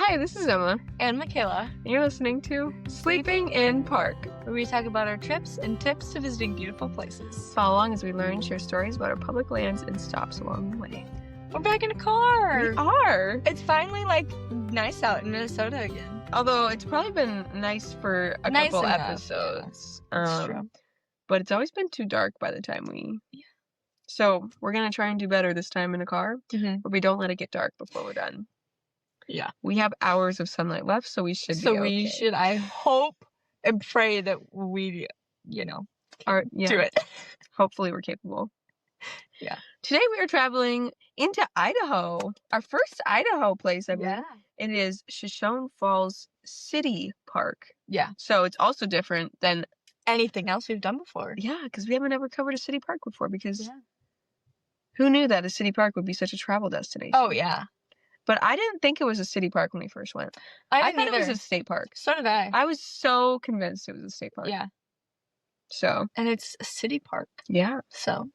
Hi, this is Emma. And Michaela. And you're listening to Sleeping in Park, where we talk about our trips and tips to visiting beautiful places. Follow along as we learn, share stories about our public lands and stops along the way. We're back in a car. We are. It's finally nice out in Minnesota again. Although it's probably been nice for a couple episodes. Yeah, that's true. But it's always been too dark by the time we... Yeah. So we're going to try and do better this time in a car, but we don't let it get dark before we're done. Yeah. We have hours of sunlight left, so we should be okay. We should, I hope and pray that we, do it. Hopefully we're capable. Yeah. Today we are traveling into Idaho. Our first Idaho place, I believe. Yeah. It is Shoshone Falls City Park. Yeah. So it's also different than anything else we've done before. Yeah, because we haven't ever covered a city park before because who knew that a city park would be such a travel destination? Oh, yeah. But I didn't think it was a city park when we first went. I thought it was a state park. So did I. I was so convinced it was a state park. Yeah. So. And it's a city park. Yeah. So.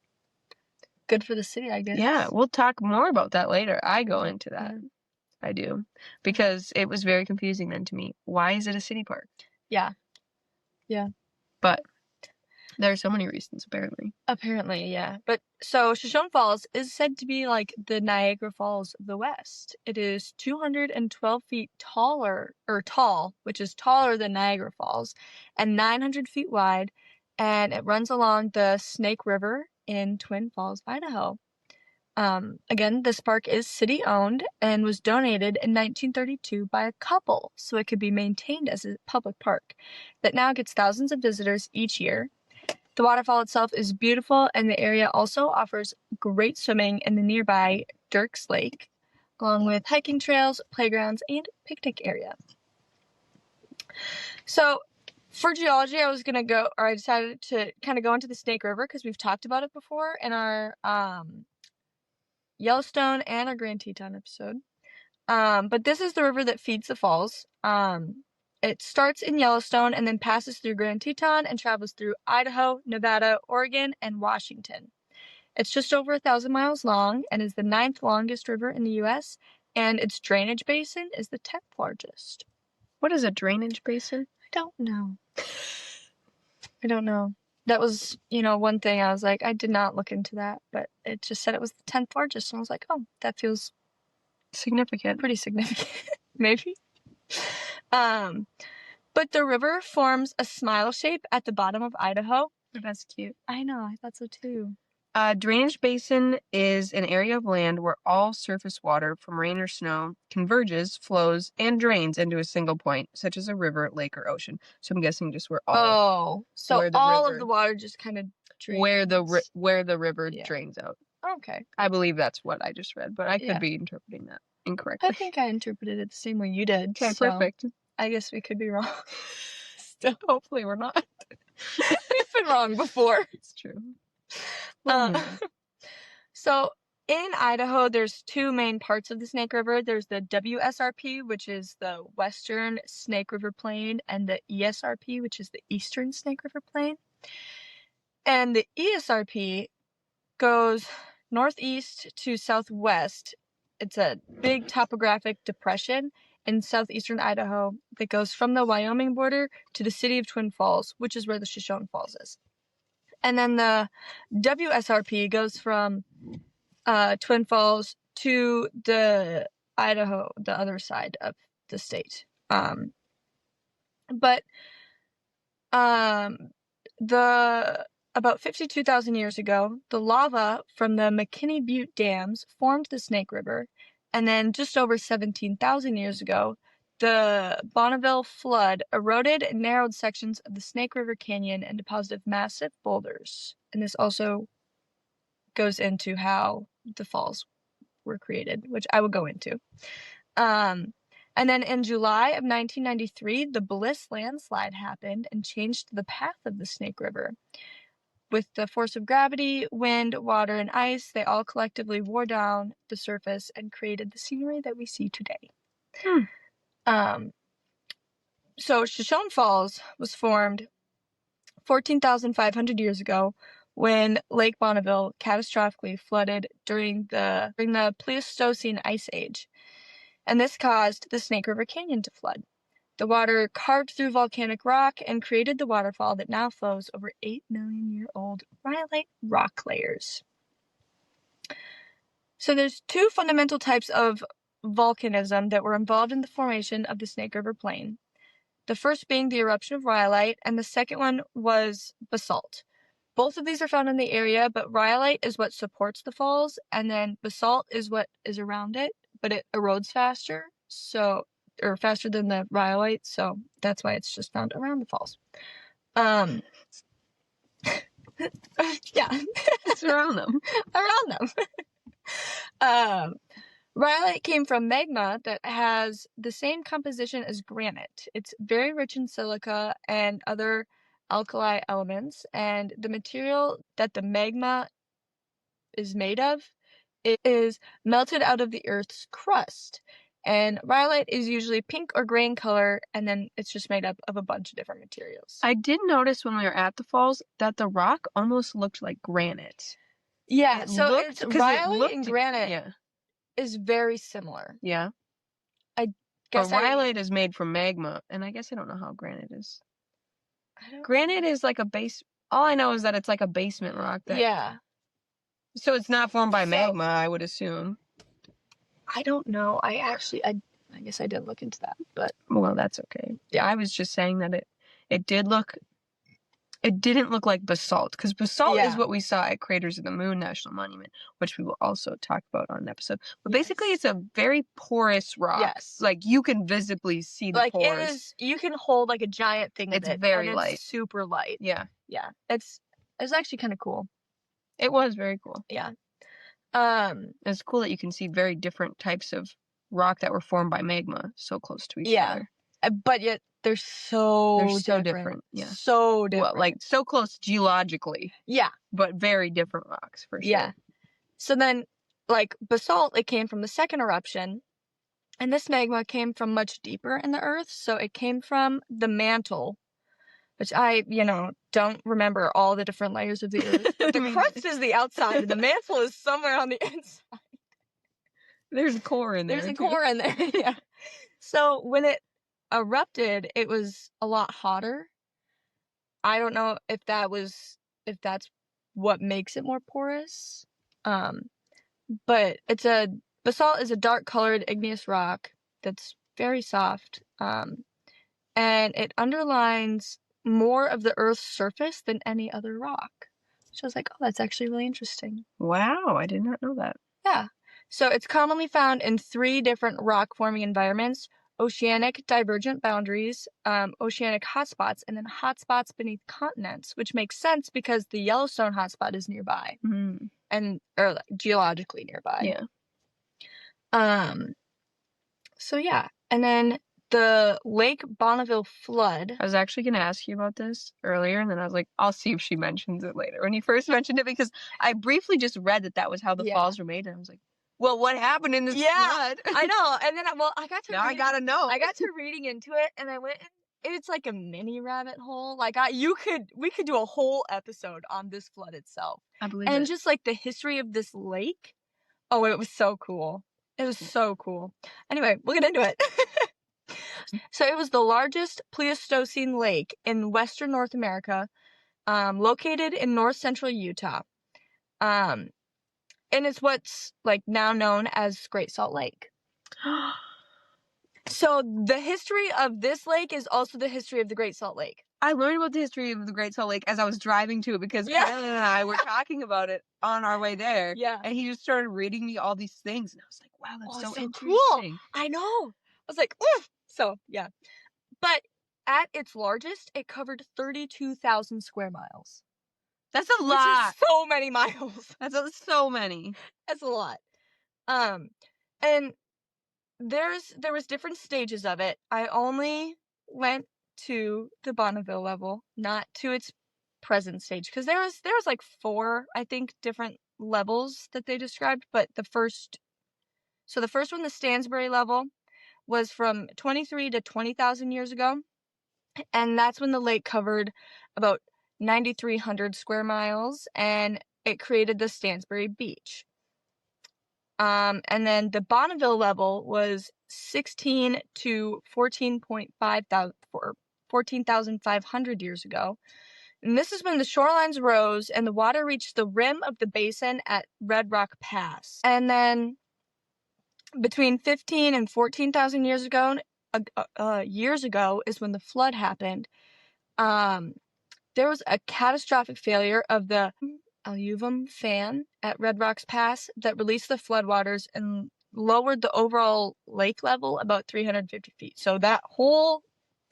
Good for the city, I guess. Yeah, we'll talk more about that later. I go into that. Yeah. I do. Because it was very confusing then to me. Why is it a city park? Yeah. Yeah. But there are so many reasons, apparently. Apparently, yeah. But so Shoshone Falls is said to be like the Niagara Falls of the West. It is 212 feet tall, which is taller than Niagara Falls, and 900 feet wide, and it runs along the Snake River in Twin Falls, Idaho. Again, this park is city-owned and was donated in 1932 by a couple, so it could be maintained as a public park that now gets thousands of visitors each year. The waterfall itself is beautiful, and the area also offers great swimming in the nearby Dirks Lake, along with hiking trails, playgrounds, and picnic area. So, for geology, I decided to kind of go into the Snake River because we've talked about it before in our Yellowstone and our Grand Teton episode. But this is the river that feeds the falls. It starts in Yellowstone and then passes through Grand Teton and travels through Idaho, Nevada, Oregon, and Washington. It's just over 1,000 miles long and is the 9th longest river in the U.S., and its drainage basin is the 10th largest. What is a drainage basin? I don't know. That was, one thing I was like, I did not look into that, but it just said it was the 10th largest, and I was like, oh, that feels significant. Pretty significant, maybe. But the river forms a smile shape at the bottom of Idaho. That's cute. I know, I thought so too. Drainage basin is an area of land where all surface water from rain or snow converges, flows, and drains into a single point, such as a river, lake, or ocean. So I'm guessing just where all. Oh, so all of the water just kind of drains. Where the river drains out. Okay. I believe that's what I just read, but I could be interpreting that incorrectly. I think I interpreted it the same way you did. Okay, so perfect. I guess we could be wrong. Still, hopefully we're not. We've been wrong before. It's true. So in Idaho, there's two main parts of the Snake River. There's the WSRP, which is the Western Snake River Plain, and the ESRP, which is the Eastern Snake River Plain. And the ESRP goes northeast to southwest. It's a big topographic depression in southeastern Idaho that goes from the Wyoming border to the city of Twin Falls, which is where the Shoshone Falls is. And then the WSRP goes from Twin Falls to the Idaho, the other side of the state. But about 52,000 years ago, the lava from the McKinney Butte dams formed the Snake River. And then just over 17,000 years ago, the Bonneville flood eroded and narrowed sections of the Snake River Canyon and deposited massive boulders. And this also goes into how the falls were created, which I will go into. And then in July of 1993, the Bliss landslide happened and changed the path of the Snake River. With the force of gravity, wind, water, and ice, they all collectively wore down the surface and created the scenery that we see today. So Shoshone Falls was formed 14,500 years ago when Lake Bonneville catastrophically flooded during the Pleistocene Ice Age. and this caused the Snake River Canyon to flood. The water carved through volcanic rock and created the waterfall that now flows over 8 million-year-old rhyolite rock layers. So there's two fundamental types of volcanism that were involved in the formation of the Snake River Plain. The first being the eruption of rhyolite, and the second one was basalt. Both of these are found in the area, but rhyolite is what supports the falls, and then basalt is what is around it, but it erodes faster, or faster than the rhyolite, so that's why it's just found around the falls. Yeah. It's around them. Around them. Rhyolite came from magma that has the same composition as granite. It's very rich in silica and other alkali elements, and the material that the magma is made of is melted out of the Earth's crust. And rhyolite is usually pink or gray in color, and then it's just made up of a bunch of different materials. I did notice when we were at the falls that the rock almost looked like granite. Yeah, Rhyolite and granite is very similar. Yeah. Guess rhyolite is made from magma, and I guess I don't know how granite is. Granite is like a base. All I know is that it's like a basement rock. Yeah. So it's not formed by magma, I would assume. I don't know. I guess I didn't look into that, but well, that's okay. Yeah, I was just saying that it didn't look like basalt, because basalt is what we saw at Craters of the Moon National Monument, which we will also talk about on an episode. But basically, it's a very porous rock. Yes. Like, you can visibly see the pores. You can hold like a giant thing of it. It's very light. It's super light. Yeah. Yeah. It's actually kind of cool. It was very cool. Yeah. It's cool that you can see very different types of rock that were formed by magma so close to each other. But yet they're so different. Yeah. So different. Well, like so close geologically. Yeah. But very different rocks for sure. Yeah. So then, like basalt, it came from the second eruption, and this magma came from much deeper in the earth. So it came from the mantle, which I, don't remember all the different layers of the earth. But the crust is the outside, and the mantle is somewhere on the inside. There's a core in there. There's a core in there, yeah. So when it erupted, it was a lot hotter. I don't know if that's what makes it more porous. But basalt is a dark colored igneous rock that's very soft. And it underlines more of the Earth's surface than any other rock. So I was like, oh, that's actually really interesting. Wow, I did not know that. Yeah. So it's commonly found in 3 different rock-forming environments: oceanic divergent boundaries, oceanic hotspots, and then hotspots beneath continents, which makes sense because the Yellowstone hotspot is nearby. Mm-hmm. Or geologically nearby. Yeah. So yeah. And then the Lake Bonneville flood. I was actually going to ask you about this earlier, and then I was like, I'll see if she mentions it later. When you first mentioned it, because I briefly just read that was how the falls were made, and I was like, well, what happened in this flood? I know. And then, I got to now I gotta know. I got to reading into it, and I went, it's like a mini rabbit hole. Like, we could do a whole episode on this flood itself. I believe and just like the history of this lake. Oh, it was so cool. It was so cool. Anyway, we'll get into it. So it was the largest Pleistocene lake in western North America, located in north central Utah. And it's what's like now known as Great Salt Lake. So the history of this lake is also the history of the Great Salt Lake. I learned about the history of the Great Salt Lake as I was driving to it, because Kylan and I were talking about it on our way there. Yeah. And he just started reading me all these things, and I was like, wow, that's so interesting. Cool. I know. I was like, ooh. So, yeah. But at its largest, it covered 32,000 square miles. That's a lot. Which is so many miles. That's so many. That's a lot. And there was different stages of it. I only went to the Bonneville level, not to its present stage, because there was like 4, I think, different levels that they described. But the first one, the Stansbury level, was from 23 to 20,000 years ago, and that's when the lake covered about 9,300 square miles, and it created the Stansbury Beach. And then the Bonneville level was 16 to 14,500 years ago. And this is when the shorelines rose and the water reached the rim of the basin at Red Rock Pass. And then between 15 and 14,000 years ago is when the flood happened. There was a catastrophic failure of the alluvium fan at Red Rocks Pass that released the floodwaters and lowered the overall lake level about 350 feet. So that whole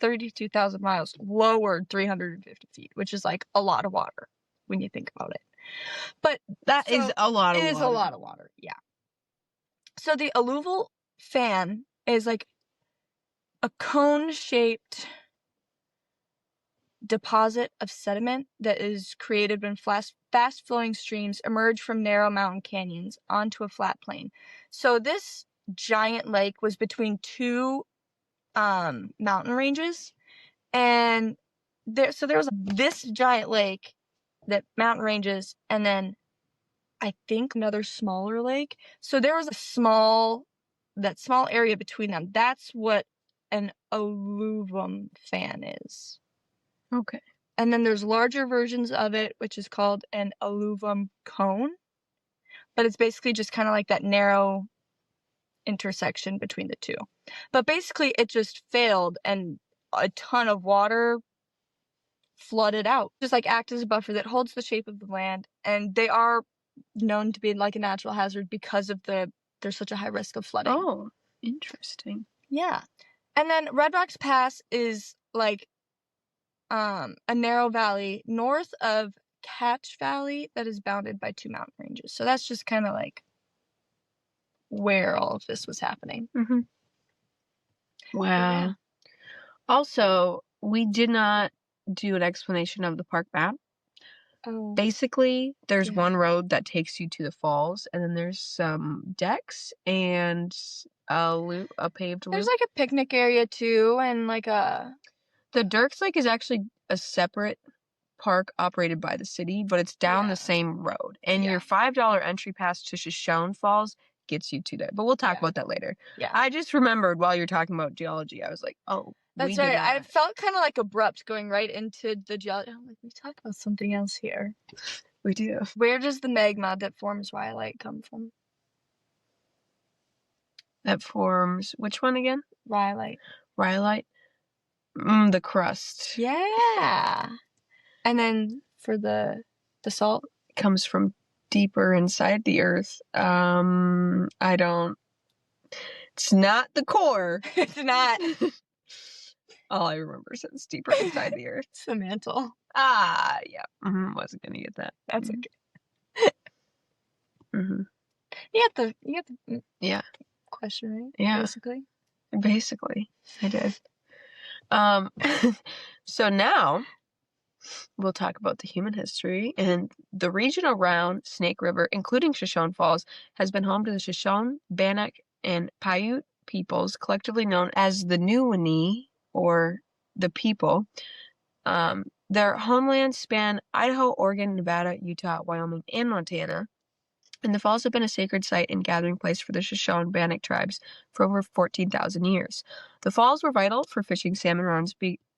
32,000 miles lowered 350 feet, which is like a lot of water when you think about it. But that is a lot of water. It is a lot of water, yeah. So the alluvial fan is like a cone-shaped deposit of sediment that is created when fast-flowing streams emerge from narrow mountain canyons onto a flat plain. So this giant lake was between two mountain ranges, and there was this giant lake, that mountain ranges, and then I think another smaller lake. So there was that small area between them. That's what an alluvium fan is. Okay. And then there's larger versions of it, which is called an alluvium cone. But it's basically just kind of like that narrow intersection between the two. But basically, it just failed and a ton of water flooded out. Just like act as a buffer that holds the shape of the land. And they are known to be like a natural hazard because of there's such a high risk of flooding. Oh, interesting. Yeah. And then Red Rocks Pass is like a narrow valley north of Cache Valley that is bounded by two mountain ranges. So that's just kind of like where all of this was happening. Mm-hmm. Wow. Yeah. Also, we did not do an explanation of the park map. Oh. Basically, there's one road that takes you to the falls, and then there's some decks and a paved loop. There's like a picnic area too, and like the Dirks Lake is actually a separate park operated by the city, but it's down the same road. And your $5 entry pass to Shoshone Falls gets you to that. But we'll talk about that later. Yeah. I just remembered while you're talking about geology, I was like, oh, that's right. I felt kind of like abrupt going right into the geology. I'm like, we talk about something else here. We do. Where does the magma that forms rhyolite come from? That forms which one again? Rhyolite. Rhyolite? The crust. Yeah. And then for the salt? It comes from deeper inside the earth. It's not the core. It's not. All I remember is it's deeper inside the earth. It's the mantle. Yeah. Wasn't gonna get that. That's okay. You got the question right. Yeah. Basically, I did. So now we'll talk about the human history, and the region around Snake River, including Shoshone Falls, has been home to the Shoshone, Bannock, and Paiute peoples, collectively known as the Nuwini, or the people. Their homelands span Idaho, Oregon, Nevada, Utah, Wyoming, and Montana. And the falls have been a sacred site and gathering place for the Shoshone Bannock tribes for over 14,000 years. The falls were vital for fishing salmon runs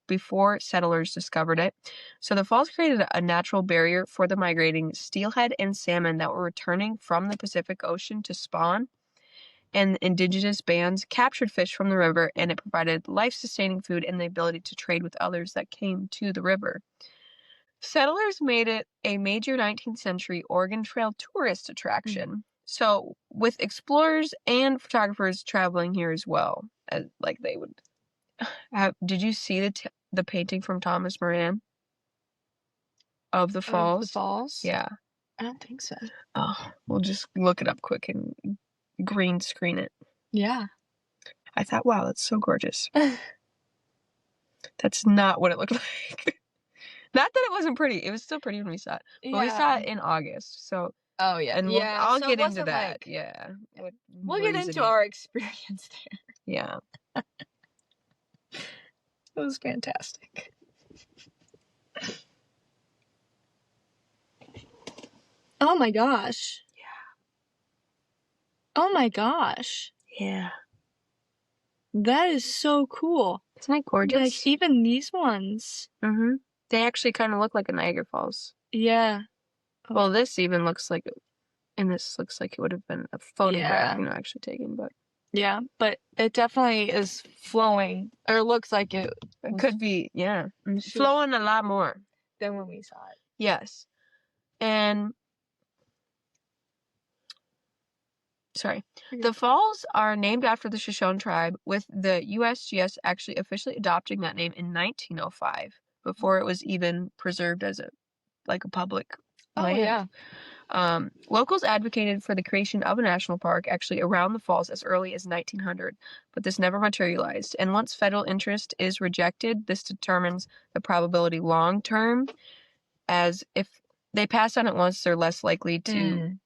before settlers discovered it. So the falls created a natural barrier for the migrating steelhead and salmon that were returning from the Pacific Ocean to spawn. And indigenous bands captured fish from the river, and it provided life-sustaining food and the ability to trade with others that came to the river. Settlers made it a major 19th century Oregon Trail tourist attraction. So with explorers and photographers traveling here as well, like they would have. Did you see the painting from Thomas Moran of the falls? Of the falls? Yeah. I don't think so. Oh, we'll just look it up quick and green screen it. Yeah. I thought, wow, that's so gorgeous. That's not what it looked like. Not that it wasn't pretty. It was still pretty when we saw it. But we saw it in August. So. Oh, yeah. And I'll get into that. We'll get into our experience there. Yeah. It was fantastic. Oh my gosh. Yeah. Oh my gosh. Yeah. That is so cool. Isn't it gorgeous? Like, even these ones. Mm-hmm. They actually kind of look like a Niagara Falls. Yeah. Oh. Well, this even looks like, and this looks like it would have been a photograph, actually taken, but. Yeah, but it definitely is flowing, or looks like it could be, yeah. Flowing a lot more than when we saw it. Yes. And the falls are named after the Shoshone tribe, with the USGS actually officially adopting that name in 1905, before it was even preserved as a public land. Yeah. Locals advocated for the creation of a national park actually around the falls as early as 1900, but this never materialized. And once federal interest is rejected, this determines the probability long term, as if they pass on it once, they're less likely to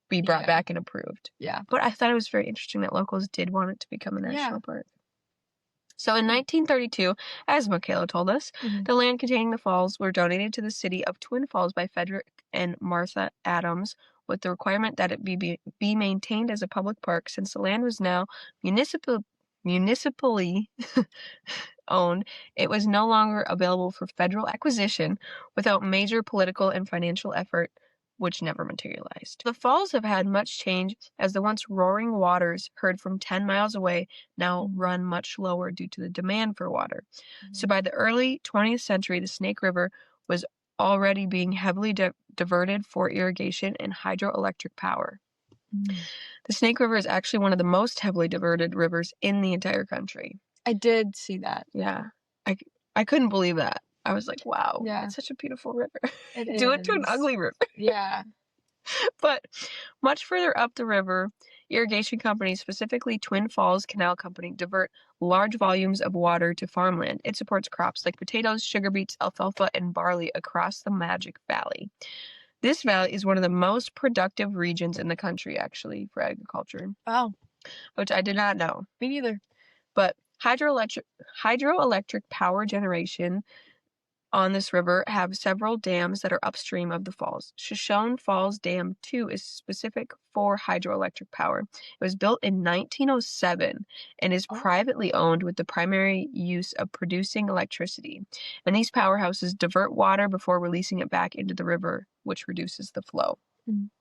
be brought back and approved. Yeah. But I thought it was very interesting that locals did want it to become a national park. So in 1932, as Michaela told us, the land containing the falls were donated to the city of Twin Falls by Frederick and Martha Adams, with the requirement that it be maintained as a public park, since the land was now municipally owned. It was no longer available for federal acquisition without major political and financial effort, which never materialized. The falls have had much change, as the once roaring waters heard from 10 miles away now run much lower due to the demand for water. So by the early 20th century, the Snake River was already being heavily diverted for irrigation and hydroelectric power. The Snake River is actually one of the most heavily diverted rivers in the entire country. I did see that. Yeah. I couldn't believe that. I was like, wow, it's such a beautiful river. Do it to an ugly river. Yeah. But much further up the river, irrigation companies, specifically Twin Falls Canal Company, divert large volumes of water to farmland. It supports crops like potatoes, sugar beets, alfalfa, and barley across the Magic Valley. This valley is one of the most productive regions in the country, actually, for agriculture. Wow. Which I did not know. Me neither. But hydroelectric power generation on this river have several dams that are upstream of the falls. Shoshone Falls Dam 2 is specific for hydroelectric power. It was built in 1907 and is privately owned, with the primary use of producing electricity. And these powerhouses divert water before releasing it back into the river, which reduces the flow. And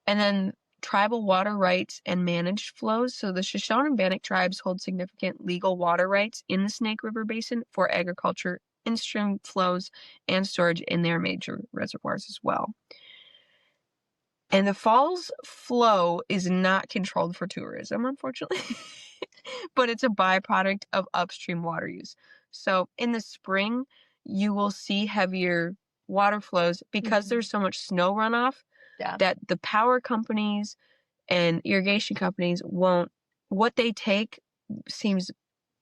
then tribal water rights and managed flows. So the Shoshone and Bannock tribes hold significant legal water rights in the Snake River Basin for agriculture, in-stream flows, and storage in their major reservoirs as well. And the falls flow is not controlled for tourism, unfortunately, but it's a byproduct of upstream water use. So in the spring, you will see heavier water flows because there's so much snow runoff that the power companies and irrigation companies won't, what they take seems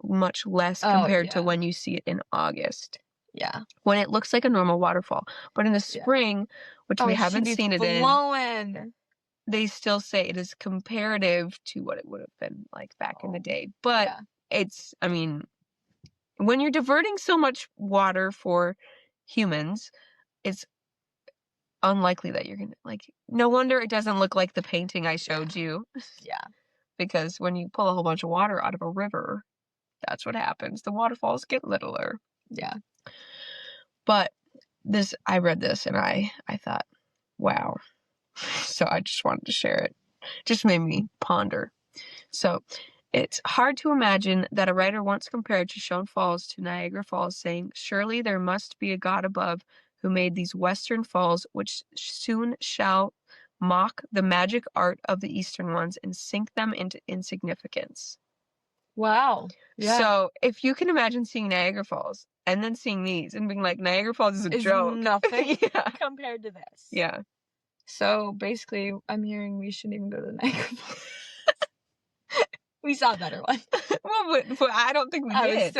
much less compared to when you see it in August. Yeah. When it looks like a normal waterfall. But in the spring, which we haven't seen it in, they still say it is comparative to what it would have been like back in the day. But it's, I mean, when you're diverting so much water for humans, it's unlikely that you're gonna, like, no wonder it doesn't look like the painting I showed you. Yeah. Because when you pull a whole bunch of water out of a river, that's what happens. The waterfalls get littler. Yeah. But this, I read this and I thought, wow. So I just wanted to share it. Just made me ponder. So it's hard to imagine that a writer once compared Shoshone Falls to Niagara Falls, saying, "Surely there must be a God above who made these western falls, which soon shall mock the magic art of the eastern ones and sink them into insignificance." Wow. Yeah. So if you can imagine seeing Niagara Falls and then seeing these and being like, Niagara Falls is a joke. Nothing compared to this. Yeah. So basically, I'm hearing we shouldn't even go to Niagara Falls. We saw a better one. Well, but I don't think we did.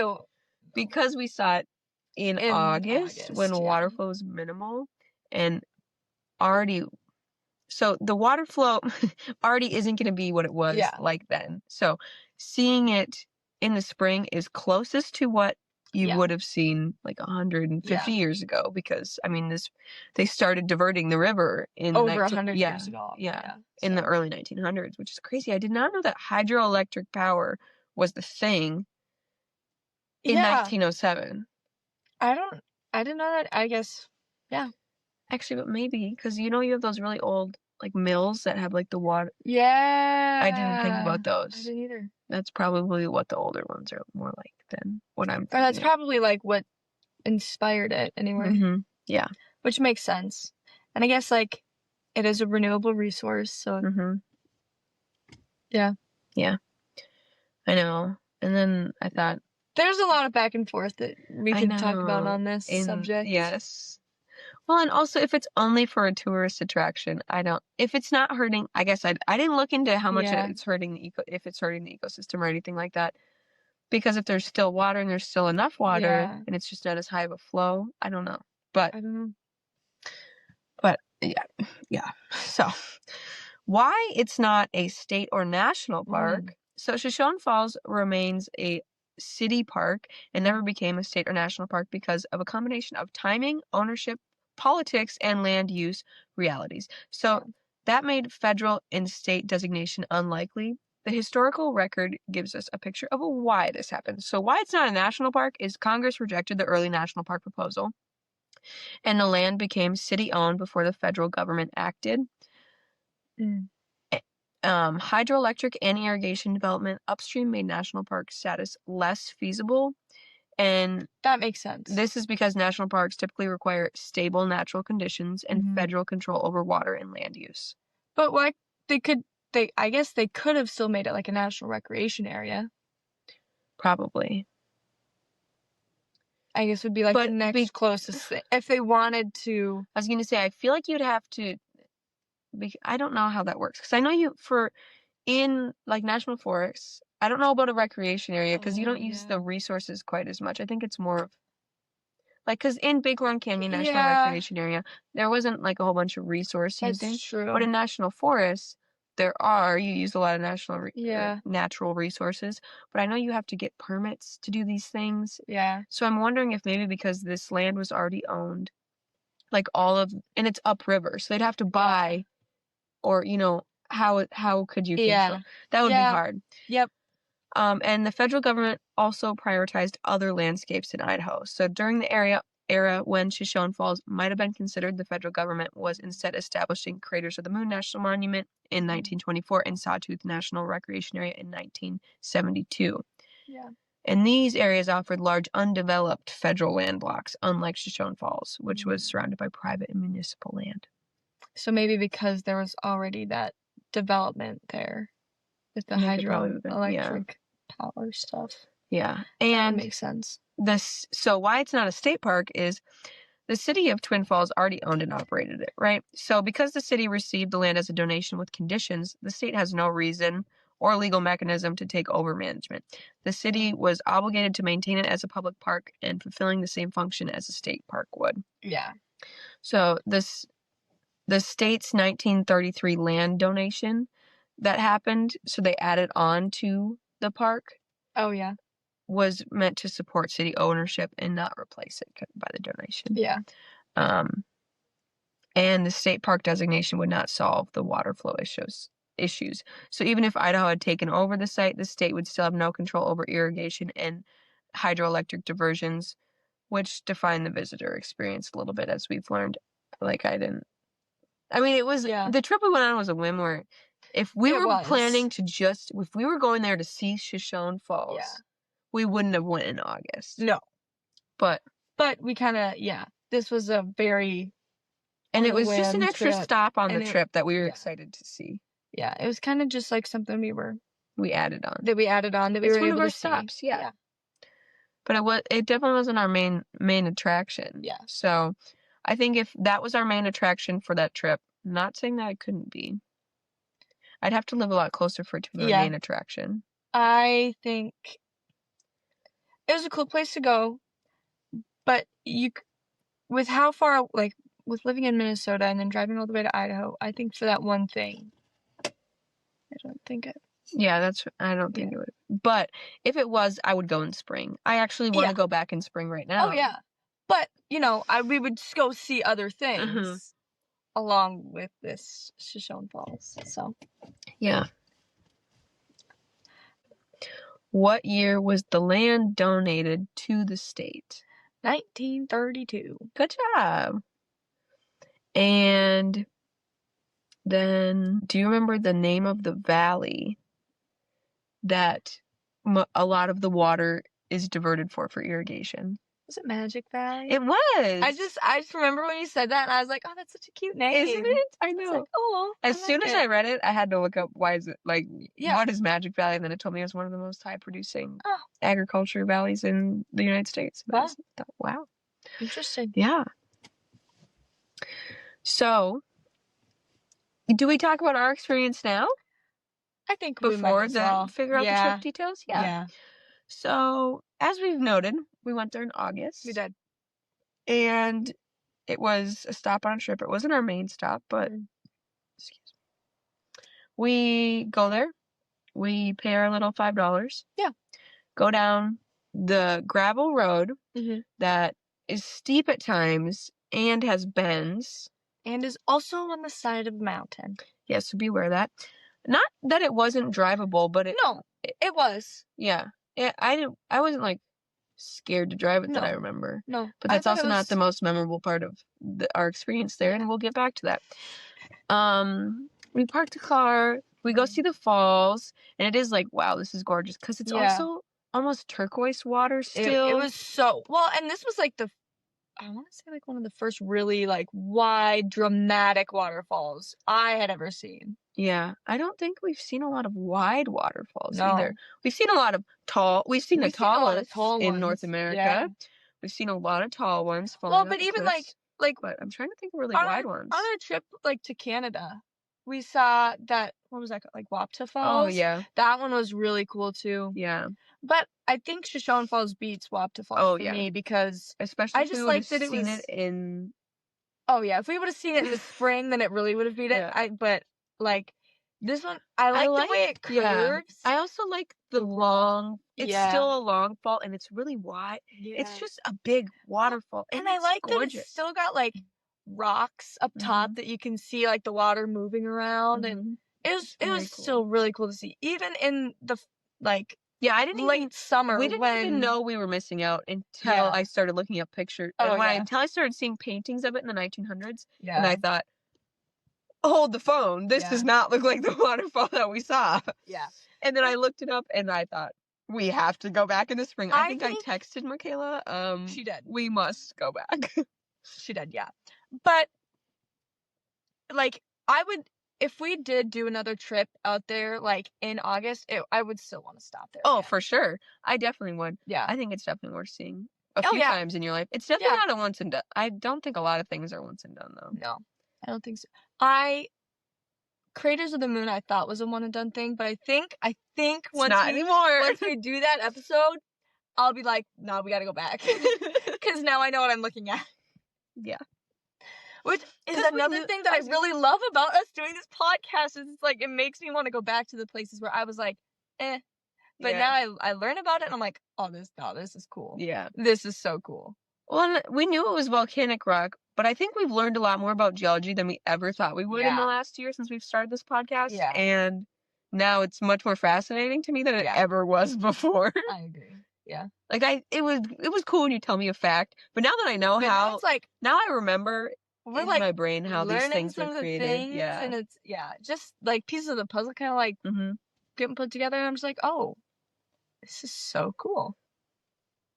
Because we saw it in August when water flow was minimal, and already, so the water flow already isn't going to be what it was like then. So seeing it in the spring is closest to what you would have seen like 150 years ago, because I mean, they started diverting the river in over 100 years ago. In the early 1900s, which is crazy. I did not know that hydroelectric power was the thing in 1907. I didn't know that. I guess, yeah. Actually, but maybe, because you have those really old, like, mills that have, like, the water. Yeah. I didn't think about I those. didn't either. That's probably what the older ones are more like than what I'm thinking. Or that's probably, like, what inspired it, anyway. Mm-hmm. Yeah. Which makes sense. And I guess, like, it is a renewable resource, so... Mm-hmm. Yeah. Yeah. I know. And then I thought... There's a lot of back and forth that we could talk about on this subject. Yes. Well, and also, if it's only for a tourist attraction, if it's not hurting, I guess I didn't look into how much it's hurting if it's hurting the ecosystem or anything like that. Because if there's still water and there's still enough water and it's just not as high of a flow, I don't know. But I don't know. But yeah. So, why it's not a state or national park? So Shoshone Falls remains a city park and never became a state or national park because of a combination of timing, ownership, politics, and land use realities. So that made federal and state designation unlikely. The historical record gives us a picture of why this happened. So why it's not a national park is Congress rejected the early national park proposal, and the land became city-owned before the federal government acted. Hydroelectric and irrigation development upstream made national park status less feasible. And that makes sense. This is because national parks typically require stable natural conditions and federal control over water and land use. But why I guess they could have still made it like a national recreation area. Probably. I guess would be like the next closest thing. If they wanted to. I was going to say, I feel like you'd have to. I don't know how that works. Because I know in like national forests, I don't know about a recreation area because you don't use the resources quite as much. I think it's more of. Like, because in Bighorn Canyon National Recreation Area, there wasn't like a whole bunch of resource using. That's true. But in national forests, you use a lot of natural resources. But I know you have to get permits to do these things. Yeah. So I'm wondering if maybe because this land was already owned, like and it's upriver, so they'd have to buy, or how could you control? That would be hard. Yep. And the federal government also prioritized other landscapes in Idaho. So during the era when Shoshone Falls might have been considered, the federal government was instead establishing Craters of the Moon National Monument in 1924 and Sawtooth National Recreation Area in 1972. Yeah. And these areas offered large undeveloped federal land blocks, unlike Shoshone Falls, which was surrounded by private and municipal land. So maybe because there was already that development there with the hydroelectric power stuff. Yeah. And that makes sense. So why it's not a state park is the city of Twin Falls already owned and operated it, right? So because the city received the land as a donation with conditions, the state has no reason or legal mechanism to take over management. The city was obligated to maintain it as a public park and fulfilling the same function as a state park would. Yeah. So the state's 1933 land donation that happened, so they added on to the park. Oh, yeah. Was meant to support city ownership and not replace it by the donation. Yeah. And the state park designation would not solve the water flow issues. So even if Idaho had taken over the site, the state would still have no control over irrigation and hydroelectric diversions, which define the visitor experience a little bit, as we've learned. Like, it was, the trip we went on was a whim where if we were planning to if we were going there to see Shoshone Falls, we wouldn't have went in August. No. But we kind of, this was a very... And it was just an extra stop on the trip that we were excited to see. Yeah, it was kind of just like something we added on. That we added on, that we were able to see. Stops, yeah. But it definitely wasn't our main attraction. Yeah. So I think if that was our main attraction for that trip, not saying that it couldn't be, I'd have to live a lot closer for it to be my main attraction. I think it was a cool place to go, but with how far, like, with living in Minnesota and then driving all the way to Idaho, I think for that one thing, I don't think it. Yeah, I don't think it would. But if it was, I would go in spring. I actually want to go back in spring right now. Oh, yeah. But, we would go see other things along with this Shoshone Falls, so. Yeah. What year was the land donated to the state? 1932. Good job. And then, do you remember the name of the valley that a lot of the water is diverted for irrigation? Was it Magic Valley? It was. I just remember when you said that, and I was like, oh, that's such a cute name. Isn't it? I know. Like, oh, as soon as I read it, I had to look up why is it what is Magic Valley, and then it told me it was one of the most high producing agriculture valleys in the United States. Wow. Wow. Interesting. Yeah. So, do we talk about our experience now? I think before we might figure out the trip details? Yeah. So, as we've noted, we went there in August. We did. And it was a stop on a trip. It wasn't our main stop, but excuse me. We go there. We pay our little $5. Yeah. Go down the gravel road that is steep at times and has bends. And is also on the side of a mountain. Yeah, so beware that. Not that it wasn't drivable, but it was. Yeah. I wasn't like scared to drive it that I remember. No. But that's also not the most memorable part of our experience there, and we'll get back to that. We parked the car, we go see the falls, and it is like, wow, this is gorgeous, because it's also almost turquoise water still. It was so, well, and this was like I want to say like one of the first really like wide, dramatic waterfalls I had ever seen. Yeah, I don't think we've seen a lot of wide waterfalls either. We've seen a lot of we've seen the tallest in North America. Yeah. We've seen a lot of tall ones falling but even cliffs, but I'm trying to think of really wide ones. On our trip to Canada, we saw that, what was that called? Like Wapta Falls? Oh, yeah. That one was really cool too. Yeah. But I think Shoshone Falls beats Wapta Falls for me, because especially if we would have seen it in... Oh, yeah. If we would have seen it in the spring, then it really would have beat it. But like this one, I like the way it curves. Yeah. I also like the long... It's still a long fall, and it's really wide. Yeah. It's just a big waterfall, and I like that it's still got like rocks up top that you can see like the water moving around, and it was still really cool to see, even in the I didn't late summer. We didn't even know we were missing out until I started looking up pictures. Until I started seeing paintings of it in the 1900s, and I thought, hold the phone. This does not look like the waterfall that we saw. Yeah. And then I looked it up, and I thought, we have to go back in the spring. I think I texted Michaela. She did. We must go back. She did, yeah. But like, I would, if we did do another trip out there like in August, I would still want to stop there. Oh, for sure. I definitely would. Yeah. I think it's definitely worth seeing a few times in your life. It's definitely not a once and done. I don't think a lot of things are once and done, though. No, I don't think so. Craters of the Moon I thought was a one and done thing, but I think once we do that episode, I'll be like, no, we gotta go back. Because now I know what I'm looking at. Yeah. Which is another thing that I really love about us doing this podcast, is it's like, it makes me want to go back to the places where I was like, eh. But now I learn about it, and I'm like, oh, this is cool. Yeah. This is so cool. Well, we knew it was volcanic rock, but I think we've learned a lot more about geology than we ever thought we would in the last year since we've started this podcast. Yeah. And now it's much more fascinating to me than it ever was before. I agree. Yeah. Like, it was cool when you tell me a fact, but now that I know how, it's like, now I remember in my brain how these things were created. And it's, just like pieces of the puzzle kind of like getting put together, and I'm just like, oh, this is so cool.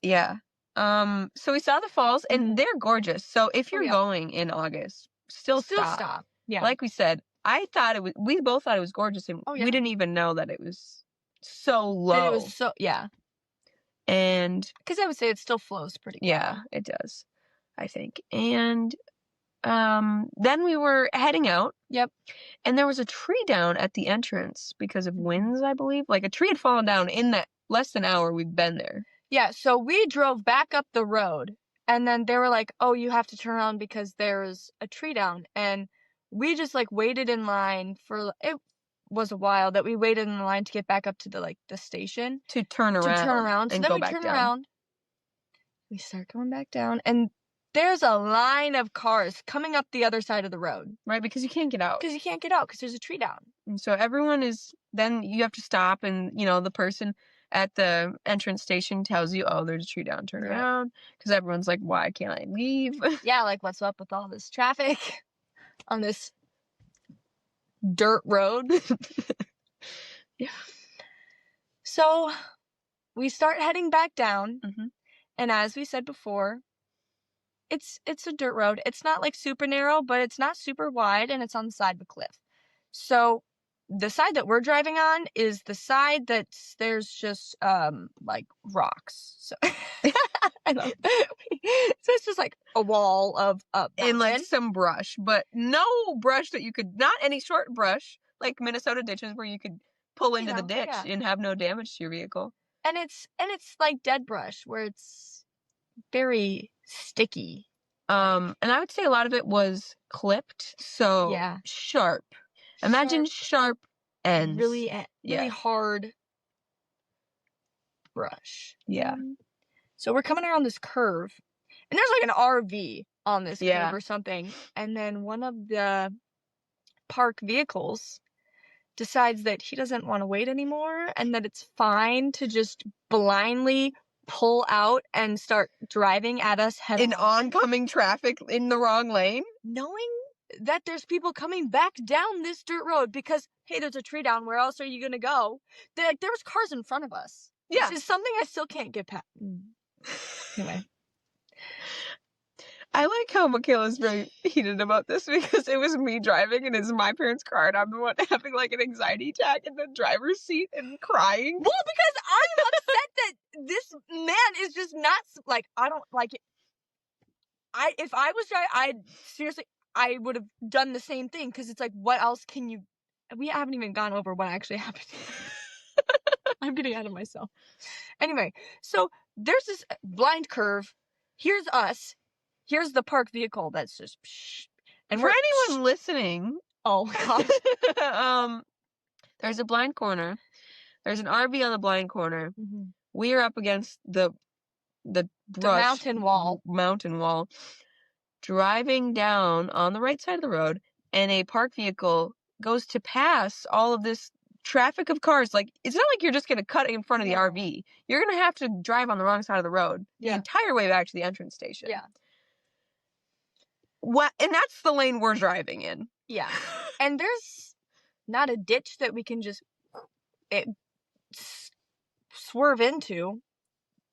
Yeah. So we saw the falls, and they're gorgeous. So if you're going in August, still stop. Yeah. Like we said, we both thought it was gorgeous, and we didn't even know that it was so low. It was so, And because I would say it still flows pretty good. Yeah, it does, I think. And then we were heading out. Yep. And there was a tree down at the entrance because of winds, I believe. Like, a tree had fallen down in that less than hour we've been there. Yeah, so we drove back up the road, and then they were like, oh, you have to turn around because there's a tree down. And we just like waited in line for, it was a while that we waited in line to get back up to the station. To turn around. So and then go we back turn down. around. We start going back down, and there's a line of cars coming up the other side of the road. Right, because you can't get out. Because there's a tree down. And so everyone then you have to stop, and, the person at the entrance station tells you, oh, there's a tree down, turn around. Because everyone's like, why can't I leave? Yeah, like, what's up with all this traffic on this dirt road? Yeah. So we start heading back down. Mm-hmm. And as we said before, it's a dirt road. It's not like super narrow, but it's not super wide, and it's on the side of a cliff. So the side that we're driving on is the side that's there's just like rocks. So I love so it's just like a wall of and like some brush, but no brush that you could, not any short brush like Minnesota ditches where you could pull into the ditch and have no damage to your vehicle. And it's like dead brush where it's very sticky. And I would say a lot of it was clipped, so sharp. Imagine sharp ends. Really hard brush. Yeah. So we're coming around this curve, and there's like an RV on this curve or something, and then one of the park vehicles decides that he doesn't want to wait anymore, and that it's fine to just blindly pull out and start driving at us head in oncoming traffic in the wrong lane, knowing that there's people coming back down this dirt road because, hey, there's a tree down, where else are you gonna go? There was cars in front of us, which is something I still can't get past. Anyway, I like how Michaela's very heated about this because it was me driving and it's my parents' car and I'm the one having like an anxiety attack in the driver's seat and crying. Well, because I'm upset that this man is just not, like, I don't like it. If I was driving, I would have done the same thing, because it's like, what else can you, we haven't even gone over what actually happened. I'm getting out of myself. Anyway, so there's this blind curve. Here's us. Here's the park vehicle that's just, and for anyone listening, oh god, there's a blind corner. There's an RV on the blind corner. Mm-hmm. We are up against the brush, mountain wall, driving down on the right side of the road, and a park vehicle goes to pass all of this traffic of cars. Like, it's not like you're just going to cut in front of the RV. You're going to have to drive on the wrong side of the road the entire way back to the entrance station. Yeah. What? And that's the lane we're driving in. Yeah. And there's not a ditch that we can just swerve into.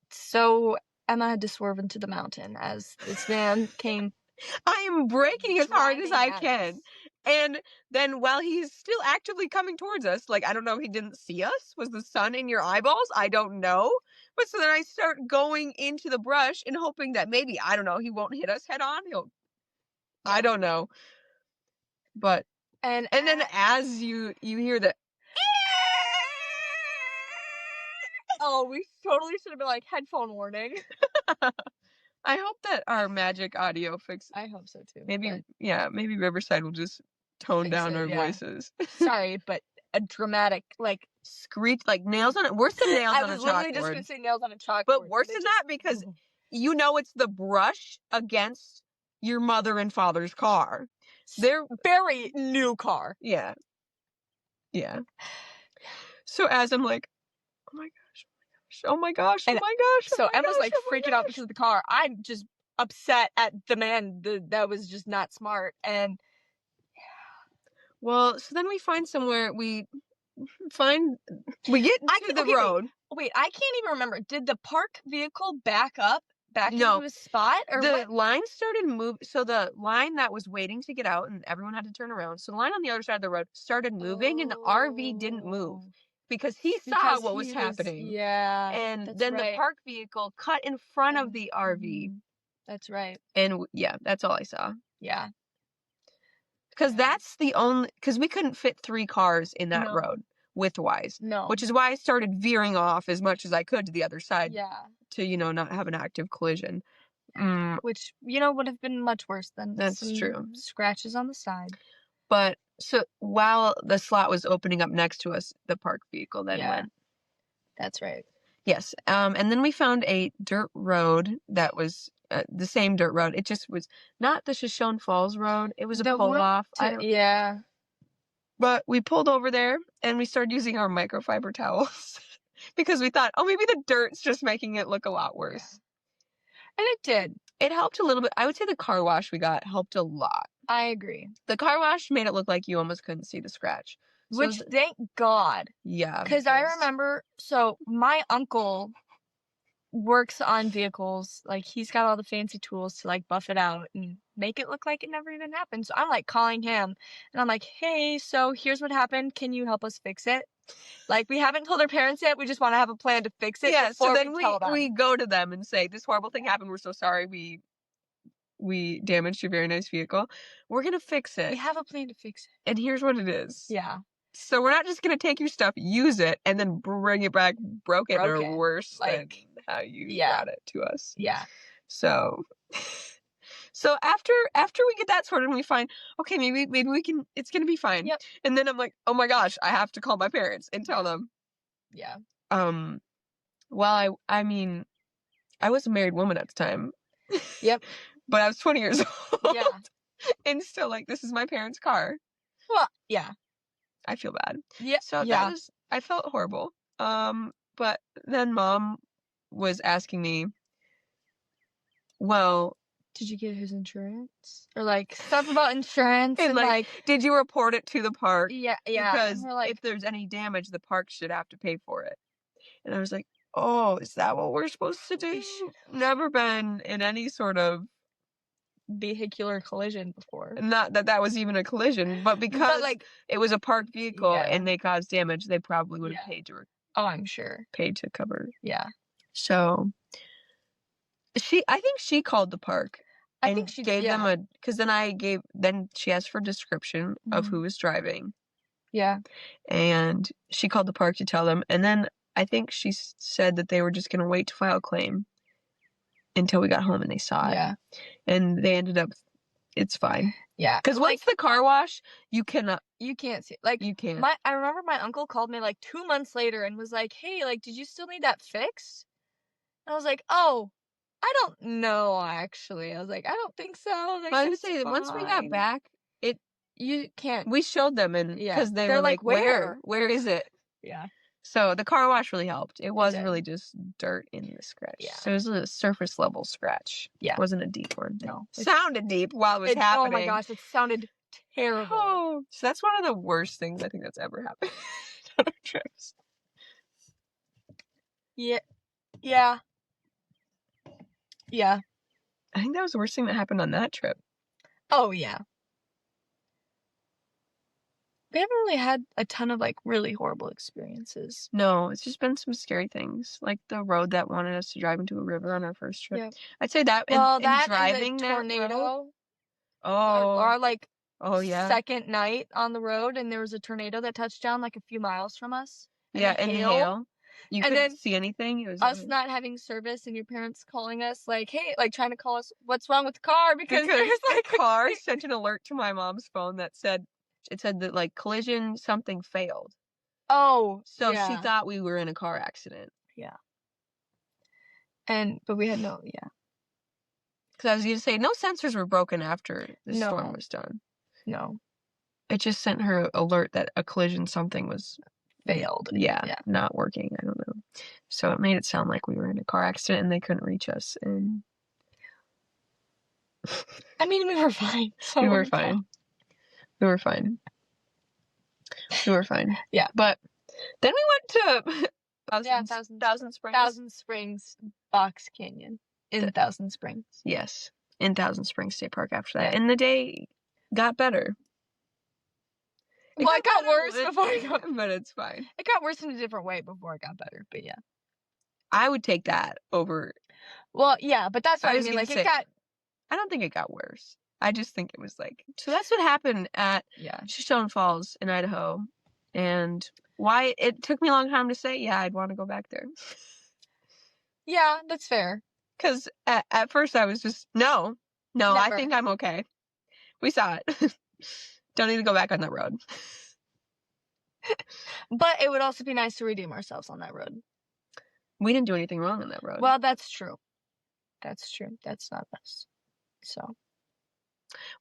So Emma had to swerve into the mountain as this man came. I am braking as hard as I can. And then while he's still actively coming towards us, like, I don't know if he didn't see us. Was the sun in your eyeballs? I don't know. But so then I start going into the brush and hoping that maybe, I don't know, he won't hit us head on. I don't know. But, and then as you hear the, oh, we totally should have been like, headphone warning. I hope that our magic audio fixes. I hope so too. Maybe Riverside will just tone down our voices. Sorry, but a dramatic, like, screech, like nails on it. Worse than nails on a chalkboard. I was literally just going to say nails on a chalkboard. But worse than that, because you know it's the brush against your mother and father's car. They're very new car. Yeah. Yeah. So as I'm like, oh my gosh. So Emma's like freaking out because of the car. I'm just upset at the man that was just not smart. And well, so then we find somewhere, we get into the road. Wait, I can't even remember. Did the park vehicle back up into a spot, or the line started moving? So the line that was waiting to get out and everyone had to turn around. So the line on the other side of the road started moving and the RV didn't move. Because he saw what was happening. Yeah. And then the park vehicle cut in front of the RV. That's right. And that's all I saw. Yeah. Because that's the only, because we couldn't fit 3 cars in that road widthwise. No. Which is why I started veering off as much as I could to the other side. Yeah. To, not have an active collision. Which, would have been much worse than true. Scratches on the side. But so while the slot was opening up next to us, the park vehicle then went. That's right. Yes. And then we found a dirt road that was the same dirt road. It just was not the Shoshone Falls road. It was a pull-off. But we pulled over there and we started using our microfiber towels because we thought, oh, maybe the dirt's just making it look a lot worse. Yeah. And it did. It helped a little bit. I would say the car wash we got helped a lot. I agree. The car wash made it look like you almost couldn't see the scratch. Which, thank God. Yeah. Because I remember, so my uncle works on vehicles. Like, he's got all the fancy tools to, like, buff it out and make it look like it never even happened. So I'm, like, calling him. And I'm like, hey, so here's what happened. Can you help us fix it? Like, we haven't told our parents yet. We just want to have a plan to fix it. Yeah, so then tell them. we go to them and say, this horrible thing happened. We're so sorry. We damaged your very nice vehicle. We're going to fix it. We have a plan to fix it. And here's what it is. Yeah. So we're not just going to take your stuff, use it, and then bring it back broken or worse than how you brought it to us. Yeah. So after we get that sorted and we find, okay, maybe we can, it's going to be fine. Yep. And then I'm like, oh my gosh, I have to call my parents and tell them. Yeah. Well, I mean, I was a married woman at the time. Yep. But I was 20 years old. Yeah. And still, like, this is my parents' car. Well, yeah. I feel bad. Yeah. So I felt horrible. But then Mom was asking me, well, did you get his insurance? Or, like, stuff about insurance and like, did you report it to the park? Yeah. Because if there's any damage, the park should have to pay for it. And I was like, oh, is that what we're supposed to do? Never been in any sort of vehicular collision before. Not that was even a collision, but because it was a parked vehicle and they caused damage, they probably would have paid to. I'm sure. Paid to cover. Yeah. So I think she called the park. I think she gave them because then she asked for a description of who was driving. Yeah. And she called the park to tell them, and then I think she said that they were just going to wait to file a claim until we got home and they saw it. Yeah. And they ended up, it's fine. Yeah. Because once the car wash, you can't see it. Like, you can't. I remember my uncle called me like 2 months later and was like, hey, like, did you still need that fixed? And I was like, oh, I don't know, actually. I was like, I don't think so. I was going to say, once we got back, you can't. We showed them, and because they're were like, where is it? Yeah. So the car wash really helped. It wasn't really just dirt in the scratch. Yeah. So it was a surface level scratch. Yeah. It wasn't a deep one. No. It sounded deep while it was happening. Oh my gosh, it sounded terrible. Oh, so that's one of the worst things I think that's ever happened on our trips. Yeah. Yeah. Yeah. I think that was the worst thing that happened on that trip. Oh, yeah. We haven't really had a ton of, like, really horrible experiences. No, it's just been some scary things. Like the road that wanted us to drive into a river on our first trip. Yeah. I'd say that, well, and that driving and the that tornado. Road, our second night on the road, and there was a tornado that touched down, like, a few miles from us. And hail. You couldn't see anything. It was us not having service and your parents calling us like, hey, like trying to call us, what's wrong with the car? Because there's like a car sent an alert to my mom's phone that said that like collision something failed. Oh, so she thought we were in a car accident. Yeah. But we had no, Because I was going to say no sensors were broken after the storm was done. No. It just sent her alert that a collision something was failed. Yeah, not working. I don't know. So it made it sound like we were in a car accident and they couldn't reach us. And I mean, we were fine. So we were fine. We were fine. We were fine. Yeah. But then we went to Thousand Springs. Thousand Springs Box Canyon in Thousand Springs. Yes, in Thousand Springs State Park after that. And the day got better. Well, it got worse before it got... But it's fine. It got worse in a different way before it got better, but yeah. I would take that over... Well, yeah, but that's what I mean. Like, it got... I don't think it got worse. I just think it was like... So that's what happened at Shoshone Falls in Idaho. And why it took me a long time to say, I'd want to go back there. Yeah, that's fair. Because at first I was just, no, never. I think I'm okay. We saw it. Don't need to go back on that road. But it would also be nice to redeem ourselves on that road. We didn't do anything wrong on that road. Well, that's true. That's true. That's not us. So.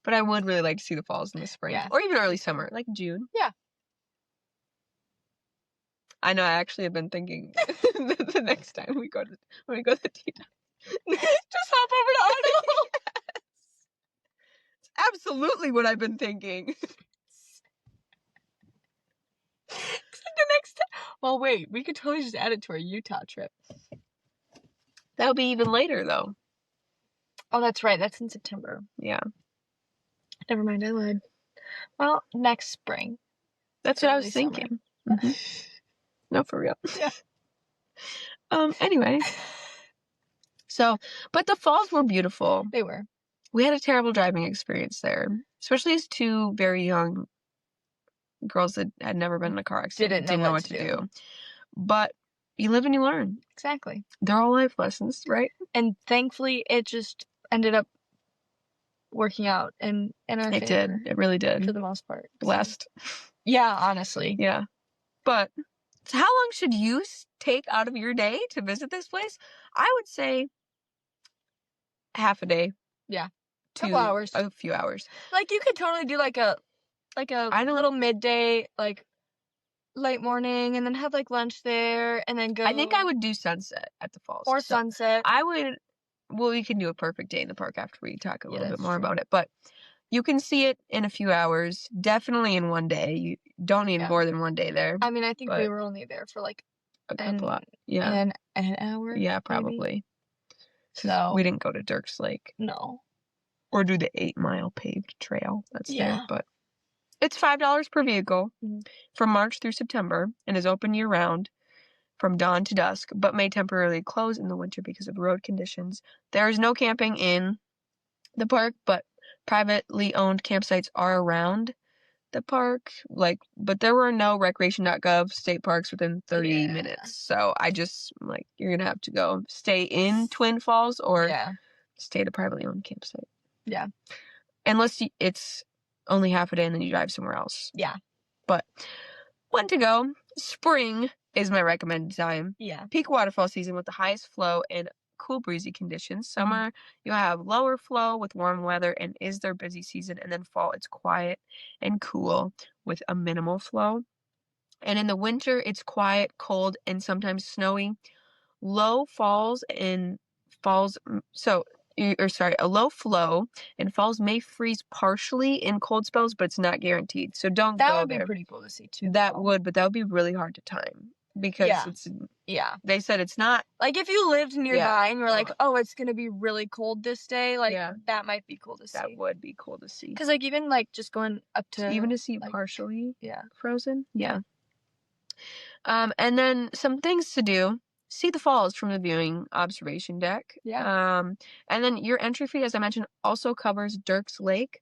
But I would really like to see the falls in the spring. Yeah. Or even early summer, like June. Yeah. I know. I actually have been thinking the next time we go to the Tetons. Just hop over to Idaho. It's absolutely what I've been thinking. The next time. Well, wait. We could totally just add it to our Utah trip. That would be even later, though. Oh, that's right. That's in September. Yeah. Never mind. I lied. Well, next spring. That's what I was Early thinking. summer. No, for real. Yeah. Anyway. So, but the falls were beautiful. They were. We had a terrible driving experience there, especially as two very young girls that had never been in a car accident. Didn't know what to do. But you live and you learn. Exactly. They're all life lessons, right? And thankfully, it just ended up working out in our favor. It did. It really did. For the most part. Blessed. Yeah, honestly. Yeah. But so how long should you take out of your day to visit this place? I would say half a day. Yeah. Couple hours. A few hours. Like, you could totally do like a little midday, like late morning, and then have like lunch there, and then go. I think I would do sunset at the falls. Or sunset. I would. Well, we can do a perfect day in the park after we talk a little bit more about it. But you can see it in a few hours. Definitely in one day. You don't need more than one day there. I mean, I think we were only there for like a couple of, an hour. Yeah, probably. Maybe. So we didn't go to Dirks Lake. No. Or do the 8-mile paved trail that's there. But it's $5 per vehicle from March through September and is open year round from dawn to dusk, but may temporarily close in the winter because of road conditions. There is no camping in the park, but privately owned campsites are around the park. But there were no recreation.gov state parks within 30 minutes. So I just, you're going to have to go stay in Twin Falls or stay at a privately owned campsite. Yeah. Unless it's only half a day and then you drive somewhere else. Yeah. But when to go, spring is my recommended time. Yeah. Peak waterfall season with the highest flow and cool breezy conditions. Summer, you'll have lower flow with warm weather and is their busy season. And then fall, it's quiet and cool with a minimal flow. And in the winter, it's quiet, cold, and sometimes snowy. A low flow and falls may freeze partially in cold spells, but it's not guaranteed. So don't go there. That would be pretty cool to see too. But that would be really hard to time because they said it's not. Like if you lived nearby and you're like, oh, it's going to be really cold this day, that might be cool to see. That would be cool to see. Because even just going up to. Even to see partially frozen. Yeah. And then some things to do. See the falls from the viewing observation deck. Yeah. And then your entry fee, as I mentioned, also covers Dirks Lake,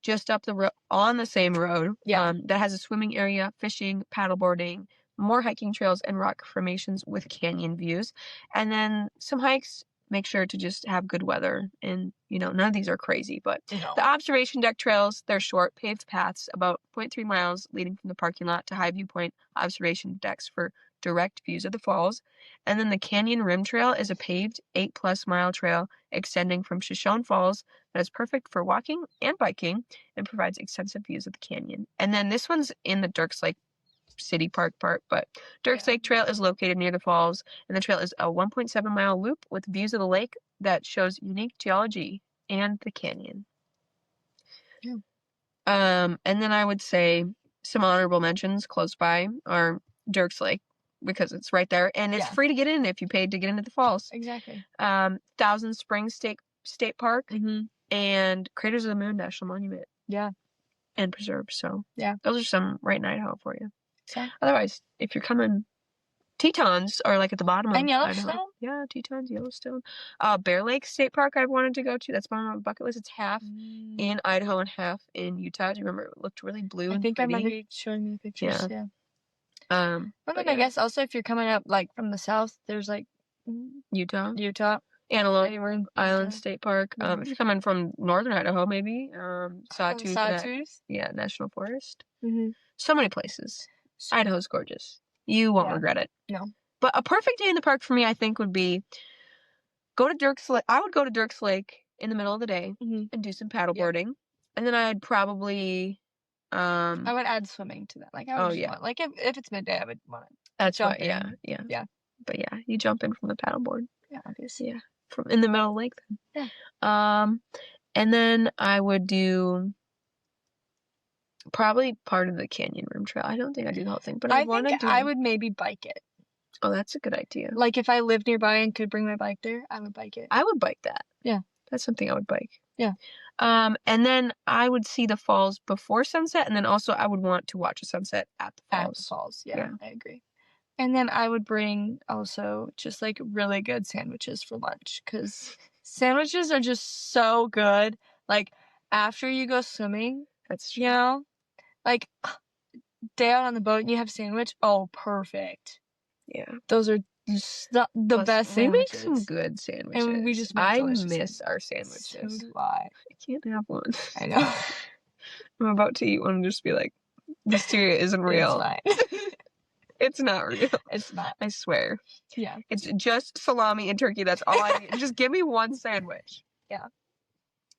just up the road on the same road. Yeah. That has a swimming area, fishing, paddleboarding, more hiking trails, and rock formations with canyon views. And then some hikes. Make sure to just have good weather. And, none of these are crazy. But the observation deck trails, they're short, paved paths, about 0.3 miles leading from the parking lot to high viewpoint observation decks for direct views of the falls. And then the Canyon Rim Trail is a paved 8+ mile trail extending from Shoshone Falls that is perfect for walking and biking and provides extensive views of the canyon. And then this one's in the Dirks Lake City Park part, but Dirks Lake Trail is located near the falls, and the trail is a 1.7 mile loop with views of the lake that shows unique geology and the canyon. Yeah. And then I would say some honorable mentions close by are Dirks Lake, because it's right there and it's free to get in if you paid to get into the falls. Exactly. Thousand Springs State Park and Craters of the Moon National Monument. Yeah. And Preserve. So those are some right in Idaho for you. Exactly. Otherwise, if you're coming, Tetons are at the bottom of Yellowstone. Idaho. Yeah, Tetons, Yellowstone. Bear Lake State Park I've wanted to go to. That's on my bucket list. It's half in Idaho and half in Utah. Do you remember? It looked really blue and pretty. I might be showing you the pictures. Yeah. But then I guess also if you're coming up from the south, there's Utah. Antelope Island State Park. If you're coming from northern Idaho, maybe Sawtooth. National Forest. So many places. Idaho's gorgeous. You won't regret it. No. But a perfect day in the park for me, I think, would be go to Dirks Lake. I would go to Dirks Lake in the middle of the day and do some paddleboarding. And then I'd probably I would add swimming to that. Like, I would just want, like, if it's midday, I would want to That's jump why, in. yeah. But yeah, you jump in from the paddleboard. Yeah, obviously. Yeah, from in the middle of the lake then. Yeah. And then I would do probably part of the canyon rim trail. I don't think I do the whole thing, but I think I would maybe bike it. Oh, that's a good idea. Like, if I lived nearby and could bring my bike there, I would bike it. I would bike that. Yeah. That's something I would bike. Yeah. And then I would see the falls before sunset, and then also I would want to watch a sunset at the falls. At the falls, yeah, I agree. And then I would bring also just like really good sandwiches for lunch, because sandwiches are just so good. Like, after you go swimming, That's true. you know, like, day out on the boat and you have sandwich. Oh, perfect. Yeah. Those are just the best sandwiches. We make some good sandwiches. And we just make I delicious miss our sandwiches. So do I. I can't have one. I know. I'm about to eat one and just be like, listeria isn't real. It's fine. It's not real. It's not. I swear. Yeah. It's just salami and turkey. That's all I need. Just give me one sandwich. Yeah.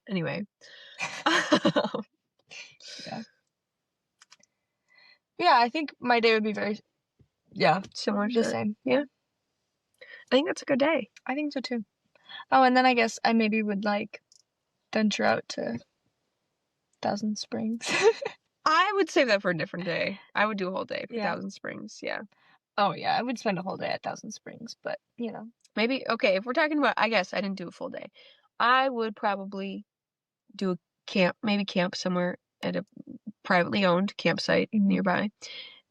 Anyway. Yeah. Yeah, I think my day would be very, similar to the same. Yeah. I think that's a good day. I think so too. Oh, and then I guess I maybe would like venture out to Thousand Springs. I would save that for a different day. I would do a whole day for Yeah. Thousand Springs. Yeah. Oh, yeah. I would spend a whole day at Thousand Springs, but, you know. Maybe, okay, if we're talking about, I guess I didn't do a full day. I would probably do a camp somewhere at a privately owned campsite nearby,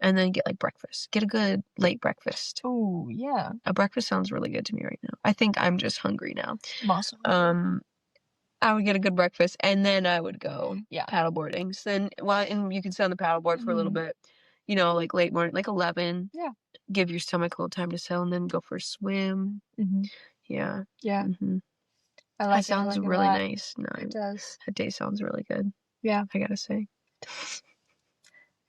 and then get like breakfast. Get a good late breakfast. Oh, yeah. A breakfast sounds really good to me right now. I think I'm just hungry now. Awesome. I would get a good breakfast, and then I would go Yeah. paddleboarding. So then, and you can sit on the paddleboard for a little bit, you know, like late morning, like 11. Yeah. Give your stomach a little time to settle, and then go for a swim. Yeah. Yeah. I like that it. sounds I like it really a lot. nice. No, It does. that day sounds really good. Yeah. I gotta say.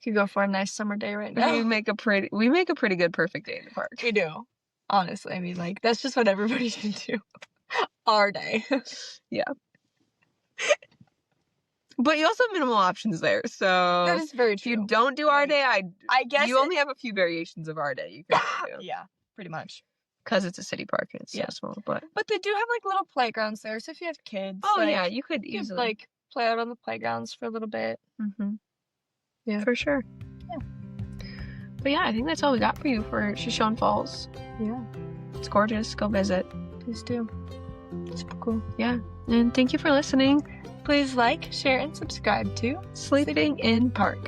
Could go for a nice summer day right now. We make a pretty good perfect day in the park. We do. Honestly, I mean, like, that's just what everybody should do. Our day. Yeah. But you also have minimal options there, so That is very if true. you don't do our day, I guess you only have a few variations of our day you can do. Yeah, pretty much. Because it's a city park and it's so small, but they do have like little playgrounds there, so if you have kids, oh like, yeah, you could you easily like play out on the playgrounds for a little bit. Yeah, for sure. Yeah. But yeah, I think that's all we got for you for Shoshone Falls. Yeah, it's gorgeous. Go visit. Please do. It's super cool. Yeah, and thank you for listening. Please like, share, and subscribe to Sleeping in Park.